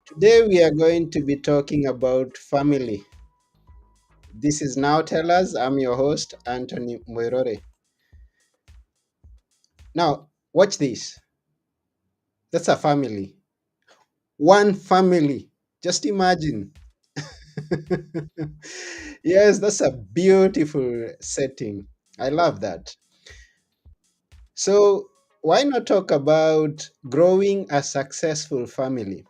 Today we are going to be talking about family. This is Now Tell Us. I'm your host, Anthony Moirore. Now, watch this. That's a family. One family. Just imagine. Yes, that's a beautiful setting. I love that. So, why not talk about growing a successful family?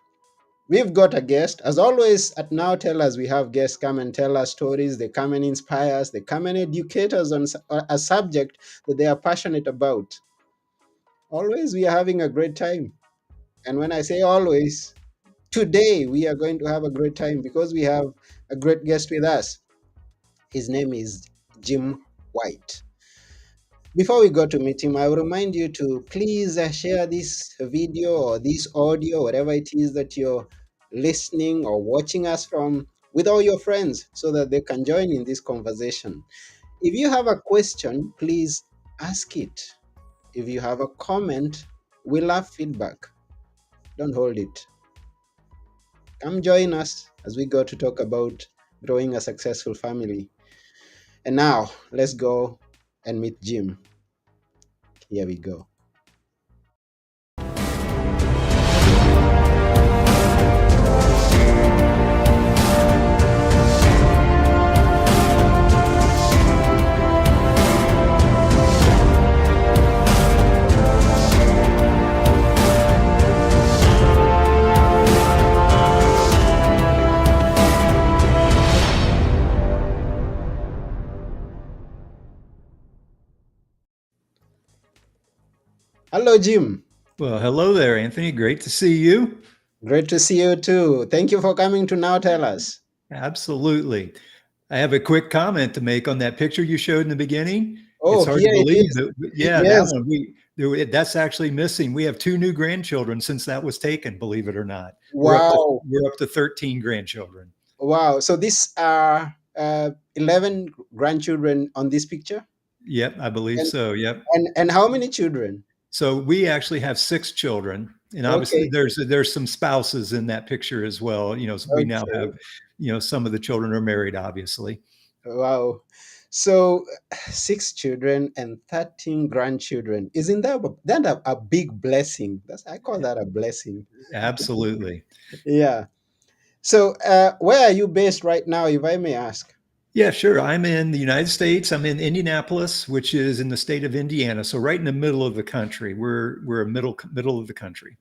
We've got a guest. As always, at Now Tell Us, we have guests come and tell us stories. They come and inspire us. They come and educate us on a subject that they are passionate about. Always, we are having a great time. And when I say always, today we are going to have a great time because we have a great guest with us. His name is Jim White. Before we go to meet him, I will remind you to please share this video or this audio, whatever it is that you're listening or watching us from, with all your friends so that they can join in this conversation. If you have a question, please ask it. If you have a comment, we love feedback. Don't hold it. Come join us as we go to talk about growing a successful family. And now, let's go and meet Jim. Here we go. Hello, Jim. Well, hello there, Anthony. Great to see you. Great to see you too. Thank you for coming to Now Tell Us. Absolutely. I have a quick comment to make on that picture you showed in the beginning. It's Oh, hard to here it believe is. that, yeah, that Yes. one that's actually missing. We have two new grandchildren since that was taken. Believe it or not, Wow. we're up to 13 grandchildren. Wow. So these are 11 grandchildren on this picture? Yep, I believe And, so. Yep. and how many children? So we actually have six children, and obviously Okay. there's some spouses in that picture as well. So we now have, Okay. some of the children are married, obviously. Wow. So six children and 13 grandchildren. Isn't that a big blessing? I call that a blessing. Absolutely. Yeah. So where are you based right now, if I may ask? Yeah, sure. I'm in the United States. I'm in Indianapolis, which is in the state of Indiana. So right in the middle of the country. We're a middle of the country.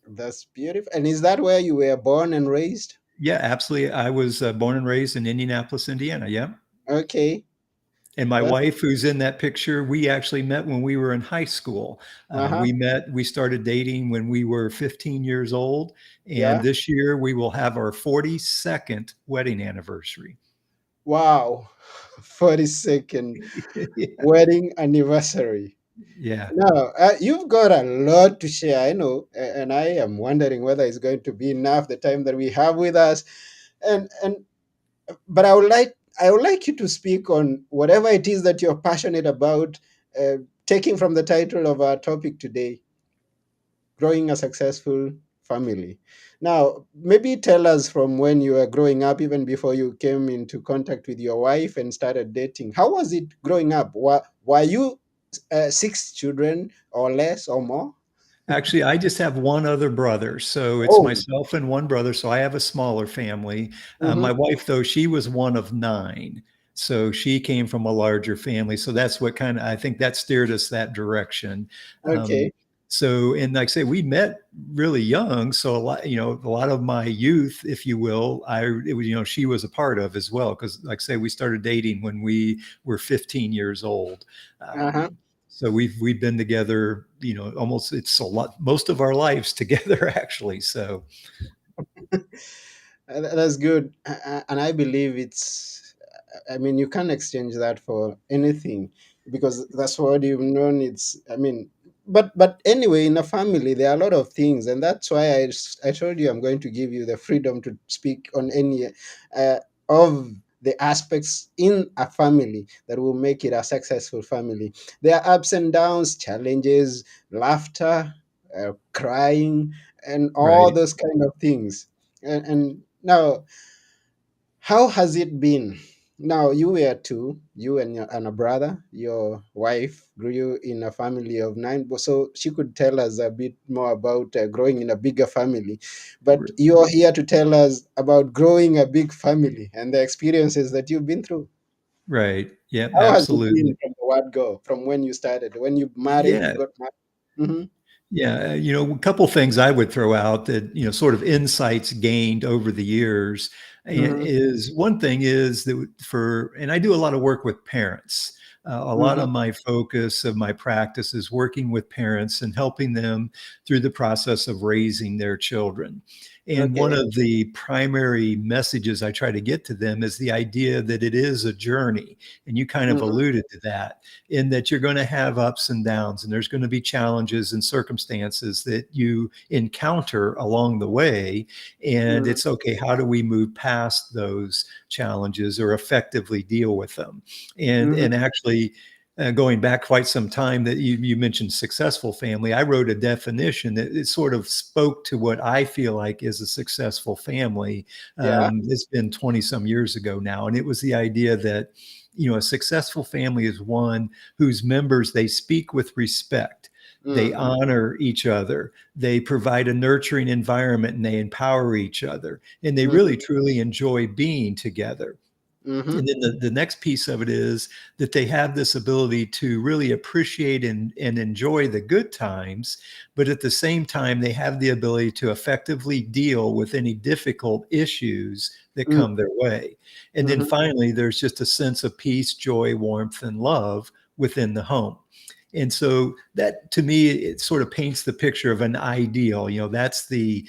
That's beautiful. And is that where you were born and raised? Yeah, absolutely. I was born and raised in Indianapolis, Indiana. Yeah. Okay. And my That, wife, who's in that picture, we actually met when we were in high school. uh-huh. We started dating when we were 15 years old. And Yeah. this year we will have our 42nd wedding anniversary. Wow. 42nd wedding anniversary. Yeah. Now, you've got a lot to share, I know, and I am wondering whether it's going to be enough the time that we have with us. And but I would like you to speak on whatever it is that you're passionate about, taking from the title of our topic today, growing a successful family. Now, maybe tell us from when you were growing up, even before you came into contact with your wife and started dating. How was it growing up? Were you six children or less or more? Actually, I just have one other brother. So it's Oh, myself and one brother. So I have a smaller family. My hmm, wife, though, she was one of nine. So she came from a larger family. So that's what kind of, I think that steered us that direction. okay. Um, so, and like I say, we met really young. So a lot of my youth, if you will, it was, she was a part of as well. Cause like I say, we started dating when we were 15 years old. Uh-huh. So we've been together, almost it's a lot most of our lives together actually. So That's good. And I believe I mean, you can't exchange that for anything because that's what you've known. I mean, but anyway, in a family, there are a lot of things. And that's why I told you I'm going to give you the freedom to speak on any of the aspects in a family that will make it a successful family. There are ups and downs, challenges, laughter, crying, and all right. those kind of things. And now, how has it been? Now you were two, you and and a brother. Your wife grew in a family of nine, so she could tell us a bit more about growing in a bigger family. But you're here to tell us about growing a big family and the experiences that you've been through. Right. Yeah, How has it been absolutely. from the word go, from when you started, when you married, you Yeah. got married? Mm-hmm. Yeah, a couple things I would throw out that, sort of insights gained over the years Mm-hmm. is one thing is that and I do a lot of work with parents. A lot Mm-hmm. of my focus of my practice is working with parents and helping them through the process of raising their children. And one Okay. of the primary messages I try to get to them is the idea that it is a journey. And you kind of Mm-hmm. alluded to that, in that you're going to have ups and downs, and there's going to be challenges and circumstances that you encounter along the way. And Mm-hmm. it's okay, how do we move past those challenges or effectively deal with them? And Mm-hmm. actually, going back quite some time, that you mentioned successful family, I wrote a definition that it sort of spoke to what I feel like is a successful family. Yeah. It's been 20 some years ago now, and it was the idea that a successful family is one whose members, they speak with respect, they Mm-hmm. honor each other, they provide a nurturing environment, and they empower each other, and they Mm-hmm. really truly enjoy being together. Mm-hmm. And then the next piece of it is that they have this ability to really appreciate and enjoy the good times, but at the same time, they have the ability to effectively deal with any difficult issues that come their way. And then Mm-hmm. finally, there's just a sense of peace, joy, warmth, and love within the home. And so that, to me, it sort of paints the picture of an ideal. That's the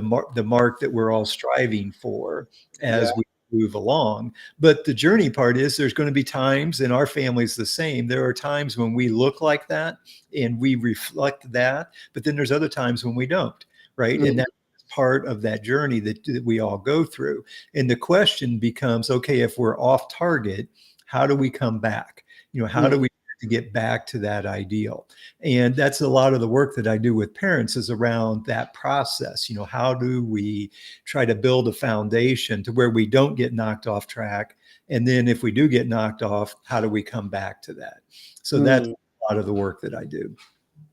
mark that we're all striving for Yeah. as we move along. But the journey part is, there's going to be times, and our family's the same. There are times when we look like that and we reflect that, but then there's other times when we don't, right? And Mm-hmm. that's part of that journey that we all go through. And the question becomes, okay, if we're off target, how do we come back? How do we to get back to that ideal? And that's a lot of the work that I do with parents, is around that process. How do we try to build a foundation to where we don't get knocked off track? And then if we do get knocked off, how do we come back to that? So that's Mm. a lot of the work that I do.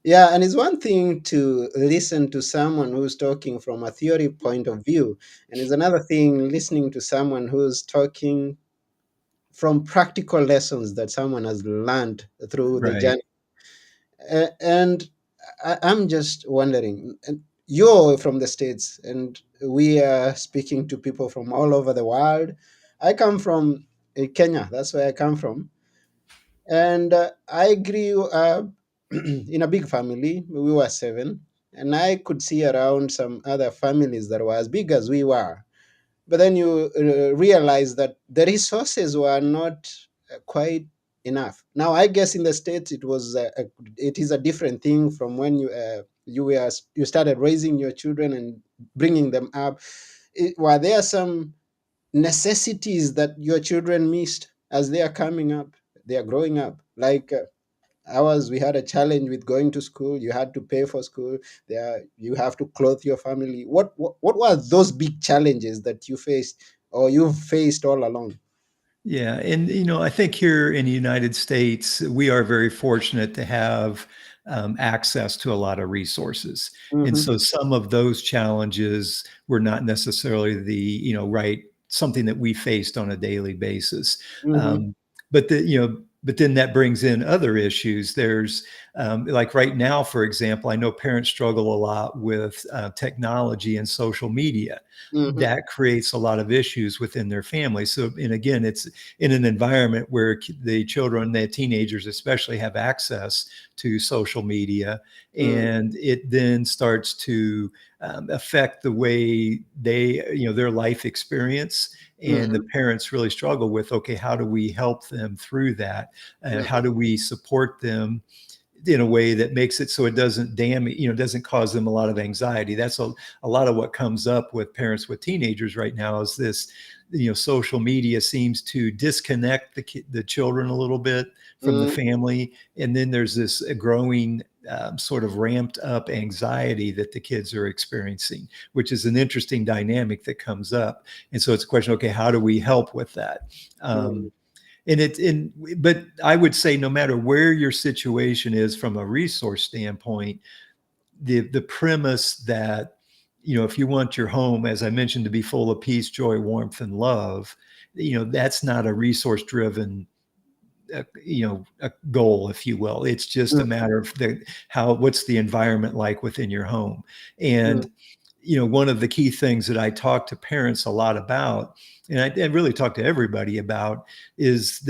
Yeah, and it's one thing to listen to someone who's talking from a theory point of view, and it's another thing listening to someone who's talking from practical lessons that someone has learned through the Right. journey. And I'm just wondering, and you're from the States, and we are speaking to people from all over the world. I come from Kenya, that's where I come from. And I grew up in a big family. We were seven, and I could see around some other families that were as big as we were. But then you realize that the resources were not quite enough. Now, I guess in the states it is a different thing from when you started raising your children and bringing them up. Were there some necessities that your children missed as they are coming up, they are growing up? Like ours, we had a challenge with going to school. You had to pay for school. There, you have to clothe your family. What were those big challenges that you faced or you've faced all along? Yeah, and I think here in the United States, we are very fortunate to have access to a lot of resources, and Mm-hmm. so some of those challenges were not necessarily the right, something that we faced on a daily basis. Mm-hmm. Um, but then that brings in other issues. There's like right now, for example, I know parents struggle a lot with technology and social media. Mm-hmm. That creates a lot of issues within their family. So, and again, it's in an environment where the children, the teenagers especially, have access to social media, and it then starts to affect the way their life experience. And the Mm-hmm. parents really struggle with, okay, how do we help them through that? How Mm-hmm. do we support them in a way that makes it so it doesn't damage, doesn't cause them a lot of anxiety? That's a lot of what comes up with parents with teenagers right now, is this, social media seems to disconnect the children a little bit from the Mm-hmm. family. And then there's this growing sort of ramped up anxiety that the kids are experiencing, which is an interesting dynamic that comes up. And so it's a question, okay, how do we help with that? Mm, But I would say no matter where your situation is from a resource standpoint, the premise that, if you want your home, as I mentioned, to be full of peace, joy, warmth, and love, that's not a resource driven a goal, if you will. It's just mm, a matter of what's the environment like within your home. mm, And one of the key things that I talk to parents a lot about, and I really talk to everybody about, is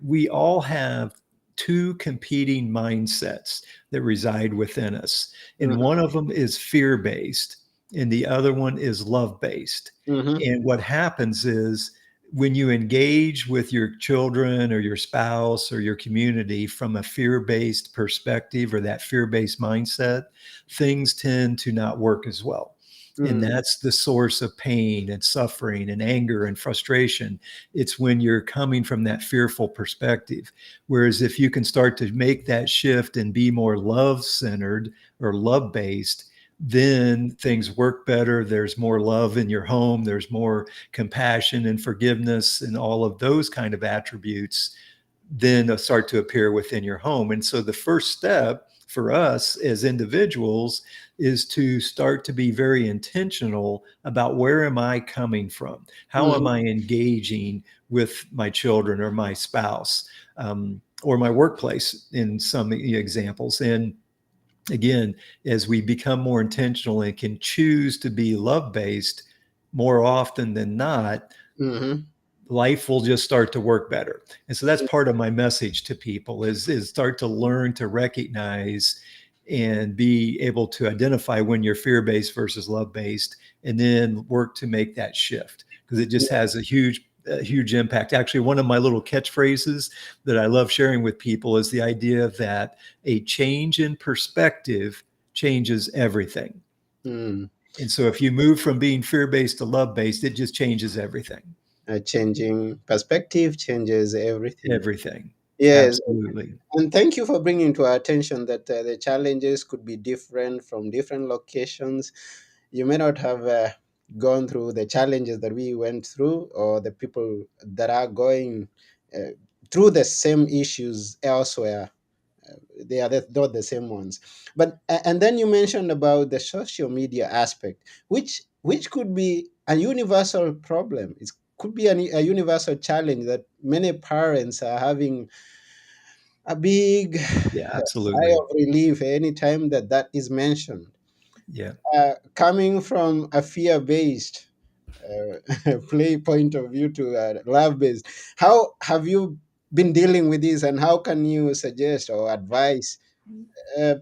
we all have two competing mindsets that reside within us. And mhm, one of them is fear based, and the other one is love based. mhm, And what happens is when you engage with your children or your spouse or your community from a fear based perspective or that fear based mindset, things tend to not work as well. And mm, that's the source of pain and suffering and anger and frustration. It's when you're coming from that fearful perspective. Whereas if you can start to make that shift and be more love centered or love based, then things work better. There's more love in your home. There's more compassion and forgiveness and all of those kind of attributes then start to appear within your home. And so the first step for us as individuals is to start to be very intentional about where am I coming from? How am mhm, I engaging with my children or my spouse or my workplace in some examples? And again, as we become more intentional and can choose to be love based more often than not, mhm, life will just start to work better. And so that's part of my message to people is start to learn to recognize and be able to identify when you're fear-based versus love-based, and then work to make that shift because it just has a huge impact. Actually, one of my little catchphrases that I love sharing with people is the idea that a change in perspective changes everything. mm. And so if you move from being fear-based to love-based, it just changes everything. Changing perspective changes everything. Everything. Yes, Absolutely. and thank you for bringing to our attention that the challenges could be different from different locations. You may not have gone through the challenges that we went through, or the people that are going uh, through the same issues elsewhere. They are not the same ones. But and then you mentioned about the social media aspect, which could be a universal problem. It could be a universal challenge that many parents are having a big Yeah, sigh absolutely. of relief anytime that that is mentioned. Yeah. Coming from a fear-based play point of view to a love-based, how have you been dealing with this, and how can you suggest or advise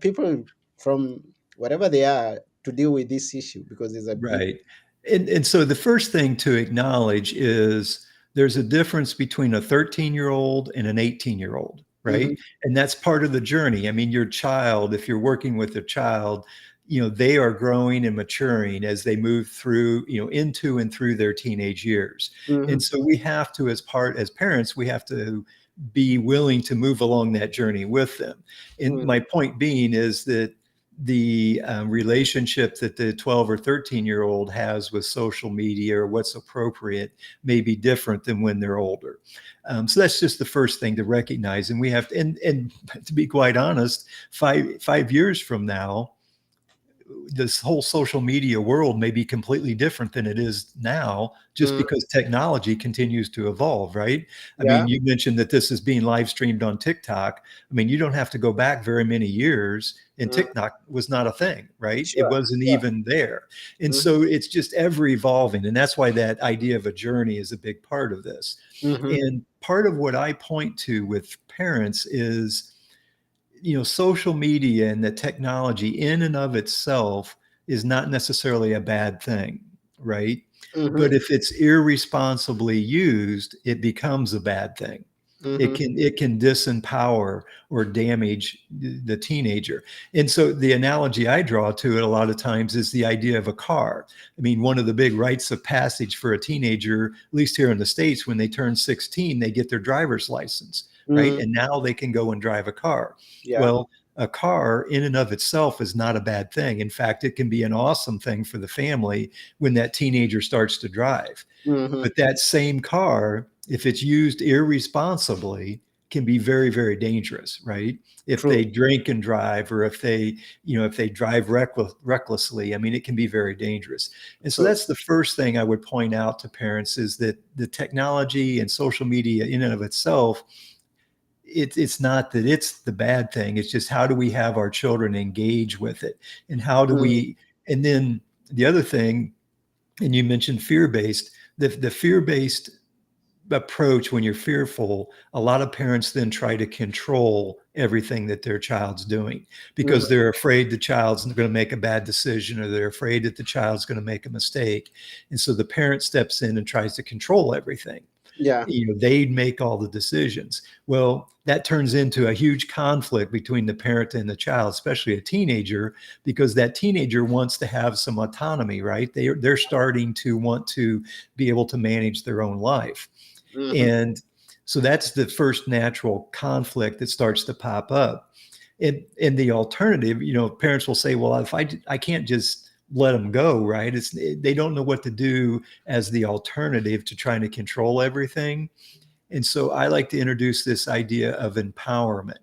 people from whatever they are to deal with this issue, because it's a big. Right. And so the first thing to acknowledge is there's a difference between a 13-year-old and an 18-year-old, right? Mhm, And that's part of the journey. I mean, your child, if you're working with a child, they are growing and maturing as they move through, into and through their teenage years. And mhm, so we have to, as parents, we have to be willing to move along that journey with them. And mhm, my point being is that the relationship that the 12 or 13-year-old has with social media or what's appropriate may be different than when they're older. So that's just the first thing to recognize. And we have to, and to be quite honest, 5 years from now, this whole social media world may be completely different than it is now just mhm. because technology continues to evolve, right? I Yeah. mean, you mentioned that this is being live streamed on TikTok. I mean, you don't have to go back very many years and Mhm. TikTok was not a thing, right? It Sure. wasn't Sure. even there. And Mhm, so it's just ever evolving. And that's why that idea of a journey is a big part of this. mhm, And part of what I point to with parents is social media and the technology in and of itself is not necessarily a bad thing, right? But mhm, if it's irresponsibly used, it becomes a bad thing. it mhm, can it can disempower or damage the teenager. And so the analogy I draw to it a lot of times is the idea of a car. I mean, one of the big rites of passage for a teenager, at least here in the States, when they turn 16, they get their driver's license, right? mhm. And now they can go and drive a car. Yeah. Well, a car in and of itself is not a bad thing. In fact, it can be an awesome thing for the family when that teenager starts to drive. Mm-hmm. But that same car, if it's used irresponsibly, can be very, very dangerous, right? If True. they drink and drive, or if they, if they drive recklessly, I mean, it can be very dangerous. And so True. that's the first thing I would point out to parents, is that the technology and social media in and of itself, it's not that it's the bad thing. It's just, how do we have our children engage with it? And how do Mm, we, and then the other thing, and you mentioned fear-based, the fear-based approach, when you're fearful, a lot of parents then try to control everything that their child's doing, because mhm. they're afraid the child's going to make a bad decision, or they're afraid that the child's going to make a mistake. And so the parent steps in and tries to control everything. Yeah. They make all the decisions. Well, that turns into a huge conflict between the parent and the child, especially a teenager, because that teenager wants to have some autonomy, right? They're starting to want to be able to manage their own life. Mhm. And so that's the first natural conflict that starts to pop up. And the alternative, parents will say, well, if I can't just let them go, right? They don't know what to do as the alternative to trying to control everything. And so I like to introduce this idea of empowerment.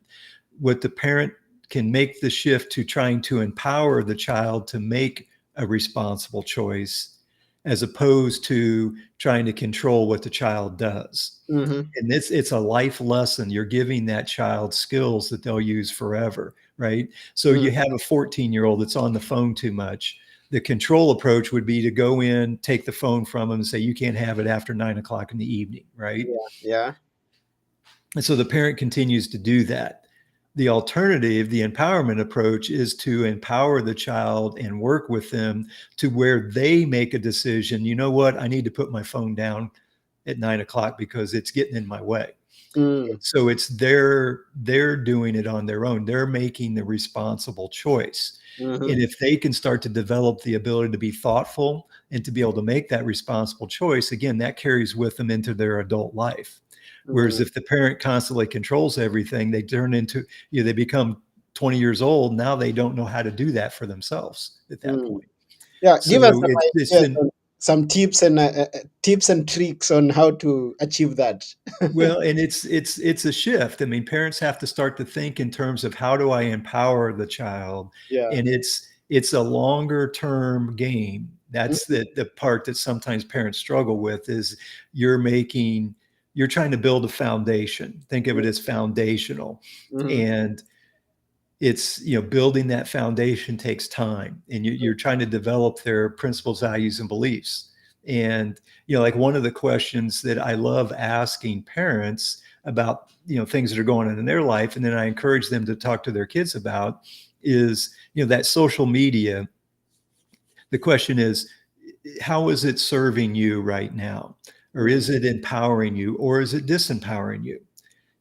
What the parent can make the shift to trying to empower the child to make a responsible choice, as opposed to trying to control what the child does. Mhm. And it's a life lesson. You're giving that child skills that they'll use forever, right? So Mm, you have a 14-year-old that's on the phone too much. The control approach would be to go in, take the phone from them, and say, you can't have it after 9 o'clock in the evening, right? yeah. Yeah. And so the parent continues to do that. The alternative, the empowerment approach, is to empower the child and work with them to where they make a decision. You know what? I need to put my phone down at 9 o'clock because it's getting in my way. Mm, So it's they're doing it on their own. They're making the responsible choice. mhm. And if they can start to develop the ability to be thoughtful and to be able to make that responsible choice, again, that carries with them into their adult life. Whereas Mm, if the parent constantly controls everything, they turn into, they become 20 years old. Now they don't know how to do that for themselves at that mm. point. Yeah. Give us So some it's ideas in, on some tips and tricks on how to achieve that. well, and it's a shift. I mean, parents have to start to think in terms of, how do I empower the child? Yeah. And it's a longer term game. That's Mhm. the part that sometimes parents struggle with, is you're making you're trying to build a foundation. Think of it as foundational. Mhm. And it's, building that foundation takes time, and you're trying to develop their principles, values, and beliefs. And like, one of the questions that I love asking parents about, things that are going on in their life, and then I encourage them to talk to their kids about, is, that social media. The question is, how is it serving you right now? Or Mhm. is it empowering you, or is it disempowering you?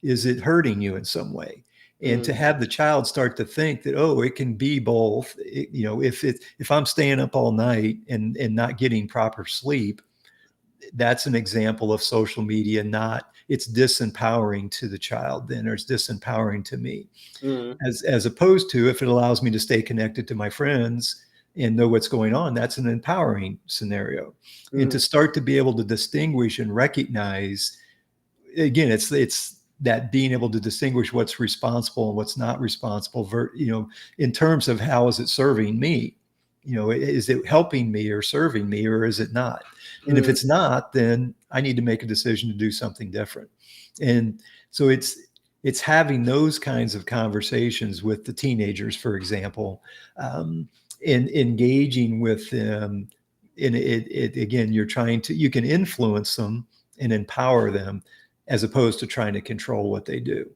Is it hurting you in some way? And Mm, to have the child start to think that, oh, it can be both. If I'm staying up all night and not getting proper sleep, that's an example of social media. Not, it's disempowering to the child then, or it's disempowering to me. mm, As opposed to, if it allows me to stay connected to my friends and know what's going on, that's an empowering scenario. And mhm. to start to be able to distinguish and recognize, again, it's that being able to distinguish what's responsible and what's not responsible, in terms of, how is it serving me? Is it helping me or serving me, or is it not? And if Mm, it's not, then I need to make a decision to do something different. And so it's having those kinds of conversations with the teenagers, for example, and engaging with them. And again, you can influence them and empower them, as opposed to trying to control what they do.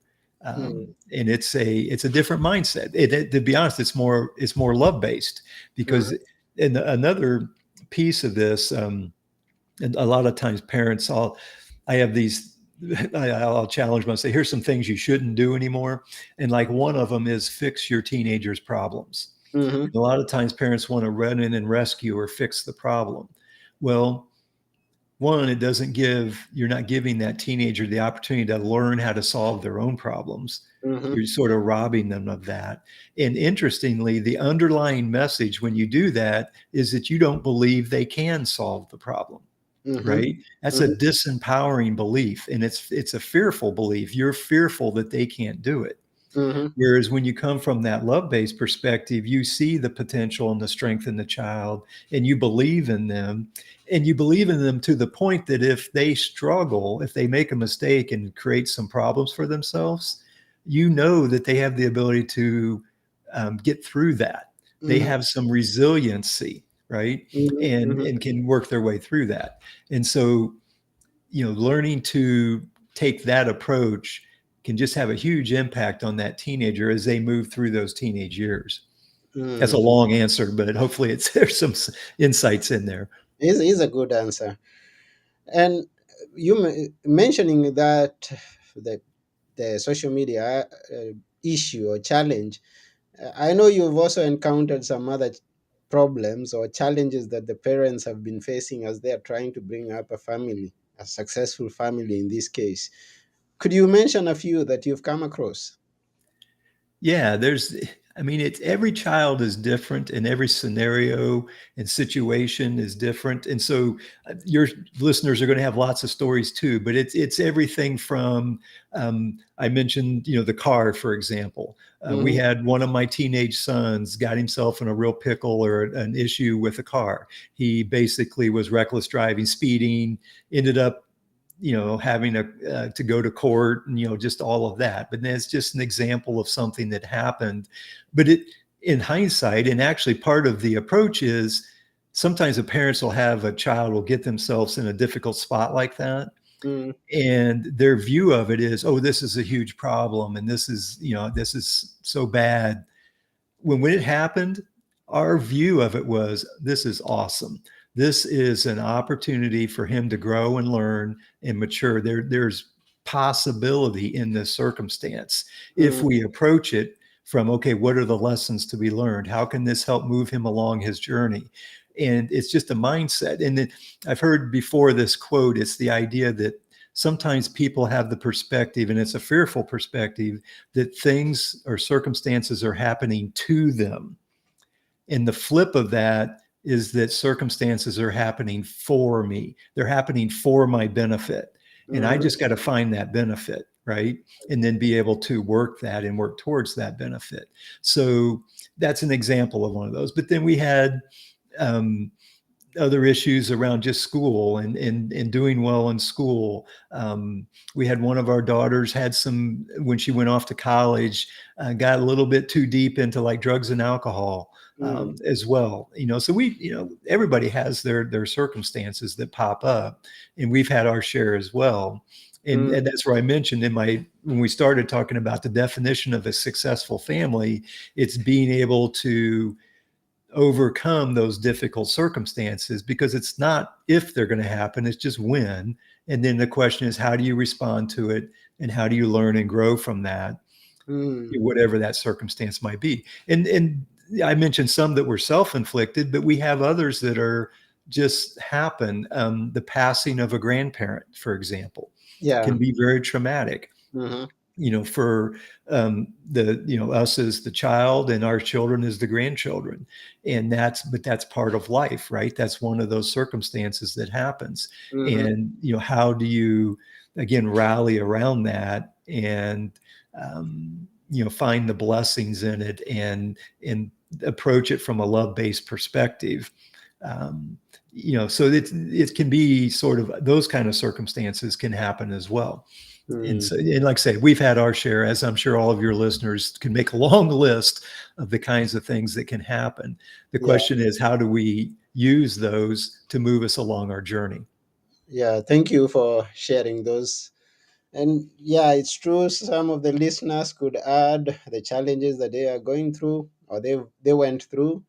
mm, And it's a different mindset. To be honest, it's more love based, mhm. because, and another piece of this, and a lot of times parents, I have these, I'll challenge them. I say, here's some things you shouldn't do anymore. And like, one of them is, fix your teenager's problems. Mhm. And a lot of times parents want to run in and rescue or fix the problem. Well, one, it doesn't give, you're not giving that teenager the opportunity to learn how to solve their own problems. Mm-hmm. You're sort of robbing them of that. And interestingly, the underlying message when you do that is that you don't believe they can solve the problem, Mm-hmm. right? That's a Mm-hmm. disempowering belief, and it's a fearful belief. You're fearful that they can't do it. Mm-hmm. Whereas when you come from that love-based perspective, you see the potential and the strength in the child, and you believe in them. And you believe in them to the point that if they struggle, if they make a mistake and create some problems for themselves, you know that they have the ability to get through that. They Mm-hmm. have some resiliency, right? And Mm-hmm. and can work their way through that. And so, learning to take that approach can just have a huge impact on that teenager as they move through those teenage years. That's a Mm. long answer, but hopefully there's some insights in there. Is a good answer. And you mentioning that the social media issue or challenge, I know you've also encountered some other problems or challenges that the parents have been facing as they are trying to bring up a family, a successful family in this case. Could you mention a few that you've come across? Yeah, I mean, it's every child is different and every scenario and situation is different. And so your listeners are going to have lots of stories too, but it's everything from, I mentioned, the car, for example. We Mm-hmm. had one of my teenage sons got himself in a real pickle or an issue with a car. He basically was reckless driving, speeding, ended up having to go to court and just all of that. But that's just an example of something that happened. But in hindsight, and actually part of the approach is sometimes the parents will have a child will get themselves in a difficult spot like that, Mm. and their view of it is, oh, this is a huge problem, and this is so bad. When it happened, our view of it was, this is awesome. This is an opportunity for him to grow and learn and mature. There's possibility in this circumstance if Mm. we approach it from, okay, what are the lessons to be learned? How can this help move him along his journey? And it's just a mindset. And then I've heard before this quote, it's the idea that sometimes people have the perspective, and it's a fearful perspective, that things or circumstances are happening to them. And the flip of that is that circumstances are happening for me. They're happening for my benefit. And I Mm-hmm. just got to find that benefit, right? And then be able to work that and work towards that benefit. So that's an example of one of those. But then we had um, other issues around just school and doing well in school. We had one of our daughters had some, when she went off to college, got a little bit too deep into like drugs and alcohol Mm. as well. So everybody has their circumstances that pop up, and we've had our share as well. And, Mm. and that's where I mentioned when we started talking about the definition of a successful family, it's being able to overcome those difficult circumstances, because it's not if they're going to happen, it's just when. And then the question is, how do you respond to it, and how do you learn and grow from that, Mm. whatever that circumstance might be. And I mentioned some that were self-inflicted, but we have others that are just happen. The passing of a grandparent, for example, Yeah. can be very traumatic, Mm-hmm. for the us as the child, and our children as the grandchildren. And that's part of life, right? That's one of those circumstances that happens. Mm-hmm. And how do you again rally around that, and find the blessings in it, and approach it from a love-based perspective. So it can be sort of, those kind of circumstances can happen as well. And Mm. so, and like I say, we've had our share, as I'm sure all of your listeners can make a long list of the kinds of things that can happen. The Yeah. question is, how do we use those to move us along our journey? Yeah. Thank you for sharing those. And yeah, it's true. Some of the listeners could add the challenges that they are going through or they went through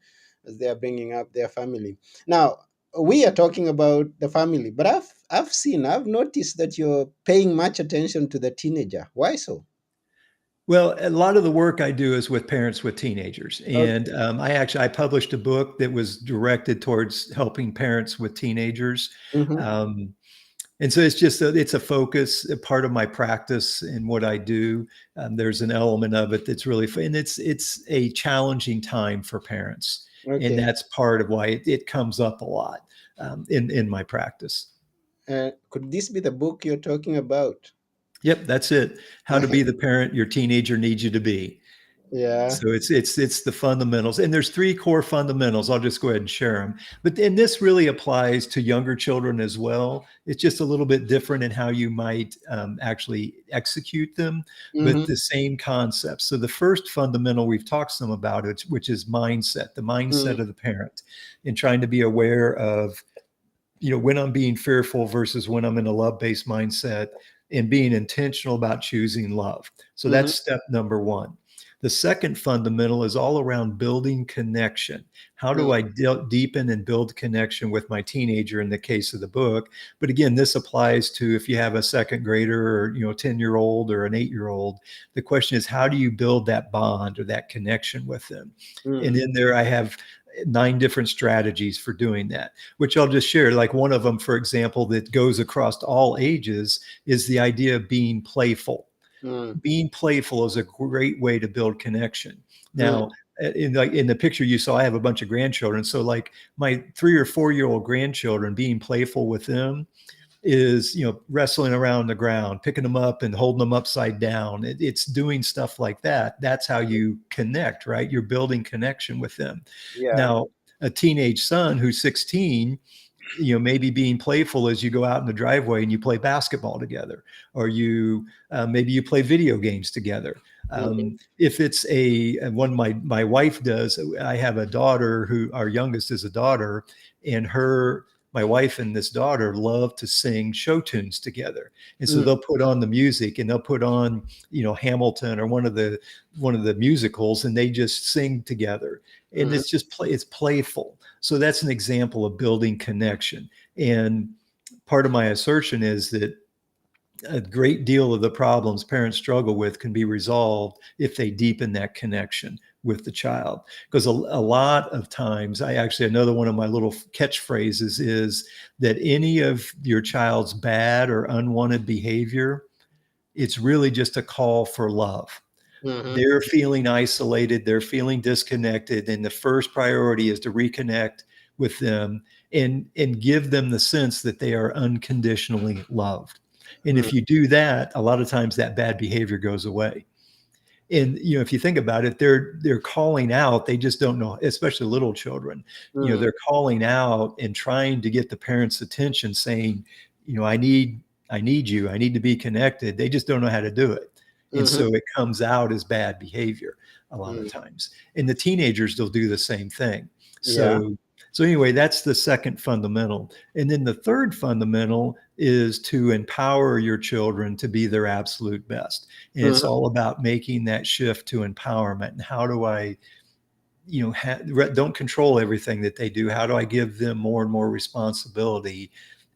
as they are bringing up their family. Now, we are talking about the family, but I've noticed that you're paying much attention to the teenager. Why so? Well, a lot of the work I do is with parents with teenagers, and Okay. I published a book that was directed towards helping parents with teenagers. Mm-hmm. Um, and so it's just it's a focus, a part of my practice in what I do. There's an element of it that's really fun, and it's a challenging time for parents, and Okay. that's part of why it comes up a lot in my practice. Could this be the book you're talking about? Yep, that's it. How to be the parent your teenager needs you to be. Yeah. So it's the fundamentals, and there's three core fundamentals. I'll just go ahead and share them. But and this really applies to younger children as well. It's just a little bit different in how you might actually execute them, but Mm-hmm. the same concepts. So the first fundamental we've talked some about it, which is mindset, the mindset of the parent, and trying to be aware of when I'm being fearful versus when I'm in a love-based mindset, and being intentional about choosing love. So Mm-hmm. that's step number one. The second fundamental is all around building connection. How do I deepen and build connection with my teenager in the case of the book? But again, this applies to if you have a second grader or 10-year-old or an 8-year-old. The question is, how do you build that bond or that connection with them? And Mm-hmm. in there, I have 9 different strategies for doing that, which I'll just share. Like one of them, for example, that goes across all ages is the idea of being playful. Mm-hmm. Being playful is a great way to build connection. Mm-hmm. Now, in the picture you saw, I have a bunch of grandchildren. So like my 3 or 4 year old grandchildren, being playful with them is wrestling around the ground, picking them up and holding them upside down. It's doing stuff like that. That's how you connect, right? You're building connection with them. Yeah. Now, a teenage son who's 16, maybe being playful as you go out in the driveway and you play basketball together, or maybe you play video games together. Mm-hmm. If it's one my wife does, I have a daughter who our youngest is a daughter, and my wife and this daughter love to sing show tunes together, and so they'll put on the music and they'll put on Hamilton or one of the musicals, and they just sing together, and Mm-hmm. it's playful. So that's an example of building connection. And part of my assertion is that a great deal of the problems parents struggle with can be resolved if they deepen that connection with the child. Because a lot of times, another one of my little catchphrases is that any of your child's bad or unwanted behavior, it's really just a call for love. Mm-hmm. They're feeling isolated, they're feeling disconnected, and the first priority is to reconnect with them and give them the sense that they are unconditionally loved. And if you do that, a lot of times that bad behavior goes away. And if you think about it, they're calling out, they just don't know, especially little children. Mm-hmm. They're calling out and trying to get the parents' attention, saying, I need you, I need to be connected. They just don't know how to do it. And Mm-hmm. so it comes out as bad behavior a lot of Mm. times. And the teenagers, they'll do the same thing. Yeah. So anyway, that's the second fundamental. And then the third fundamental is to empower your children to be their absolute best. And it's Mm-hmm. all about making that shift to empowerment. And how do I, don't control everything that they do? How do I give them more and more responsibility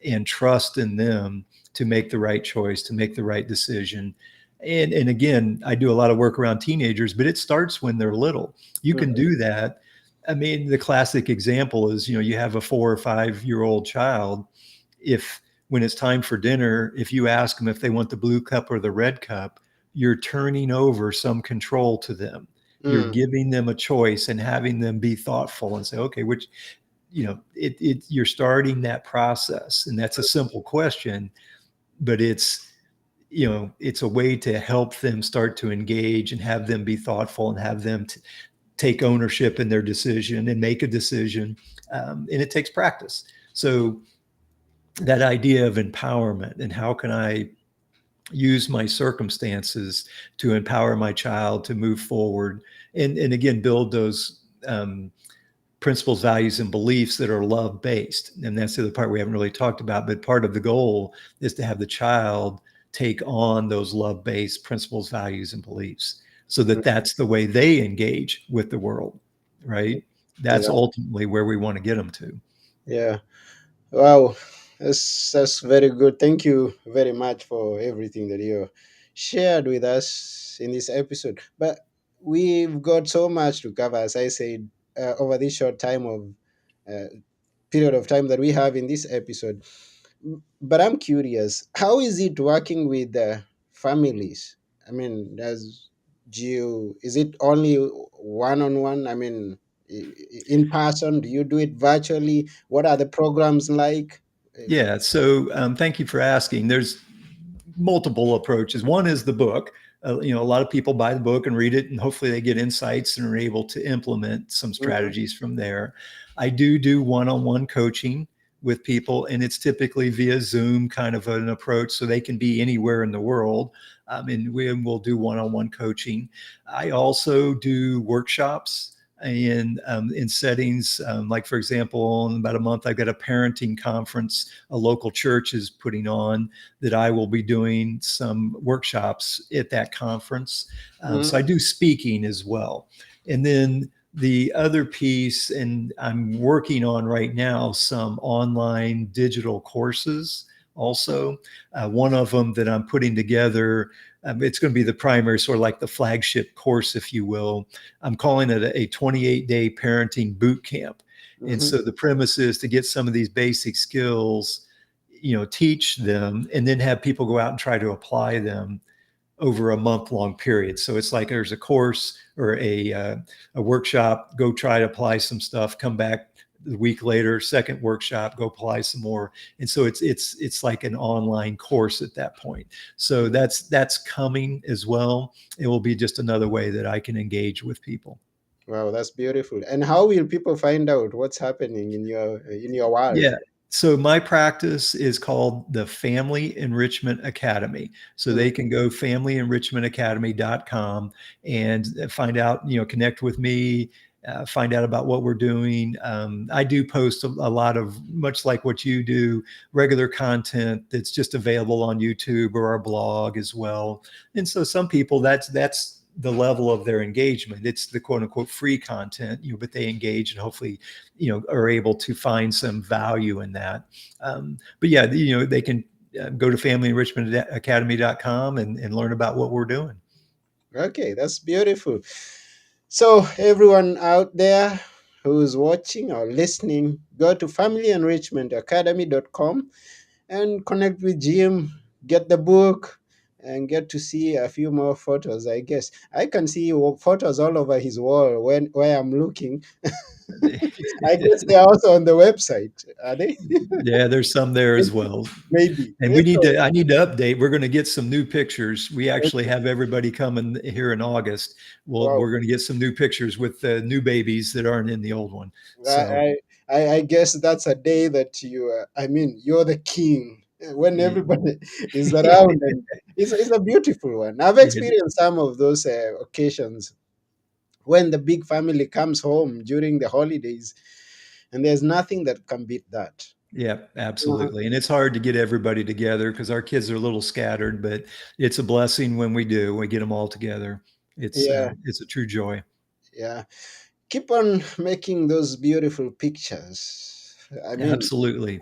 and trust in them to make the right choice, to make the right decision? And again, I do a lot of work around teenagers, but it starts when they're little. You can Mm-hmm. do that. I mean, the classic example is, you have a 4 or 5 year old child. If when it's time for dinner, if you ask them if they want the blue cup or the red cup, you're turning over some control to them. You're Mm. giving them a choice and having them be thoughtful and say, okay, which, you're starting that process. And that's a simple question, but it's a way to help them start to engage and have them be thoughtful and have them take ownership in their decision and make a decision. And it takes practice. So that idea of empowerment, and how can I use my circumstances to empower my child to move forward, and again build those principles, values, and beliefs that are love based. And that's the other part we haven't really talked about, but part of the goal is to have the child take on those love based principles, values, and beliefs, so that that's the way they engage with the world, right? That's Yeah. ultimately where we want to get them to. Yeah. Wow. That's very good. Thank you very much for everything that you're shared with us in this episode. But we've got so much to cover, as I said, over this short time of uh, period of time that we have in this episode. But I'm curious, how is it working with families? I mean, is it only one on one? I mean, in person? Do you do it virtually? What are the programs like? Yeah. So thank you for asking. There's multiple approaches. One is the book. A lot of people buy the book and read it, and hopefully they get insights and are able to implement some Mhm, strategies from there. I do one-on-one coaching with people, and it's typically via Zoom kind of an approach, so they can be anywhere in the world. And we'll do one-on-one coaching. I also do workshops in settings like, for example, in about a month, I've got a parenting conference a local church is putting on that I will be doing some workshops at that conference. So mhm, I do speaking as well. And then the other piece, and I'm working on right now some online digital courses also. One of them that I'm putting together, it's going to be the primary, sort of like the flagship course, if you will. I'm calling it a 28-day parenting boot camp. And mhm, so the premise is to get some of these basic skills, teach them, and then have people go out and try to apply them over a month-long period. So it's like there's a course or a workshop, go try to apply some stuff, come back the week later, second workshop, go apply some more. And so it's like an online course at that point. So mhm. that's coming as well. It will be just another way that I can engage with people. Wow, that's beautiful. And how will people find out what's happening in your world? Yeah. So my practice is called the Family Enrichment Academy. So Mm, they can go familyenrichmentacademy.com and find out, connect with me, find out about what we're doing. I do post a lot of, much like what you do, regular content that's just available on YouTube or our blog as well. And so some people, that's the level of their engagement. It's the quote unquote free content, but they engage and hopefully are able to find some value in that. But yeah, they can go to familyenrichmentacademy.com and learn about what we're doing. okay, that's beautiful. So, everyone out there who's watching or listening, go to familyenrichmentacademy.com and connect with Jim, get the book, and get to see a few more photos. I guess I can see photos all over his wall where I'm looking. I guess they are also on the website, are they? Yeah, there's some there as well. Maybe. And So, I need to update. We're going to get some new pictures. We actually have everybody coming here in August. wow. We're going to get some new pictures with the new babies that aren't in the old one. So I, I guess that's a day that I mean, you're the king when yeah, everybody is around, and it's a beautiful one. I've experienced some of those occasions when the big family comes home during the holidays, and there's nothing that can beat that. yeah, Uh-huh. absolutely. And it's hard to get everybody together because our kids are a little scattered, but it's a blessing when we do. We get them all together. Yeah, It's a true joy. yeah. Keep on making those beautiful pictures. I mean, Absolutely.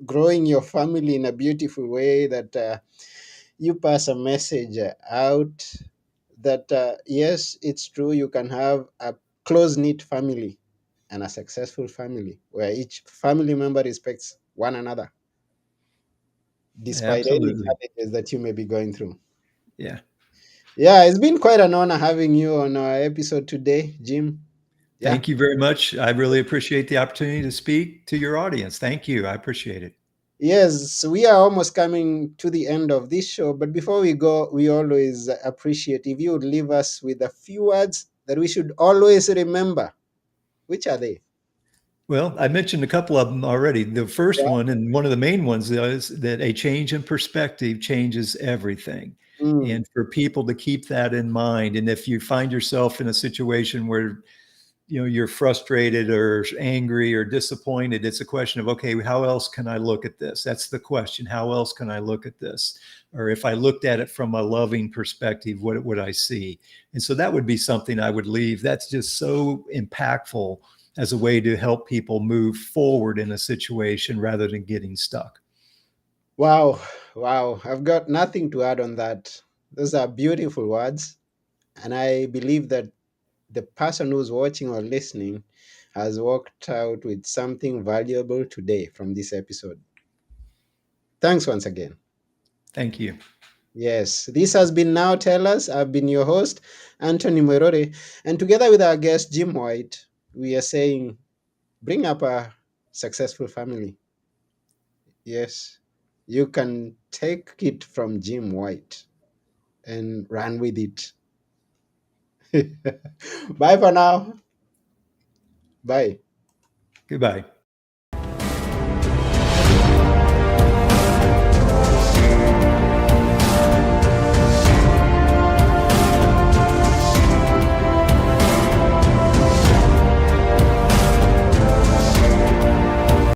growing your family in a beautiful way that you pass a message out that yes, it's true, you can have a close knit family and a successful family where each family member respects one another despite any Absolutely. challenges that you may be going through. Yeah. Yeah, it's been quite an honor having you on our episode today, Jim. Yeah. Thank you very much. I really appreciate the opportunity to speak to your audience. Thank you. I appreciate it. Yes, we are almost coming to the end of this show, but before we go, we always appreciate if you would leave us with a few words that we should always remember. Which are they? Well, I mentioned a couple of them already. The first Yeah. one, and one of the main ones, is that a change in perspective changes everything. Mm. And for people to keep that in mind, and if you find yourself in a situation where you're frustrated or angry or disappointed, it's a question of, okay, how else can I look at this? That's the question. How else can I look at this? Or if I looked at it from a loving perspective, what would I see? And so that would be something I would leave. That's just so impactful as a way to help people move forward in a situation rather than getting stuck. Wow. Wow. I've got nothing to add on that. Those are beautiful words. And I believe that the person who's watching or listening has walked out with something valuable today from this episode. Thanks once again. Thank you. Yes, this has been Now Tell Us. I've been your host, Anthony Morore. And together with our guest, Jim White, we are saying, bring up a successful family. Yes, you can take it from Jim White and run with it. Bye for now. Bye. Goodbye.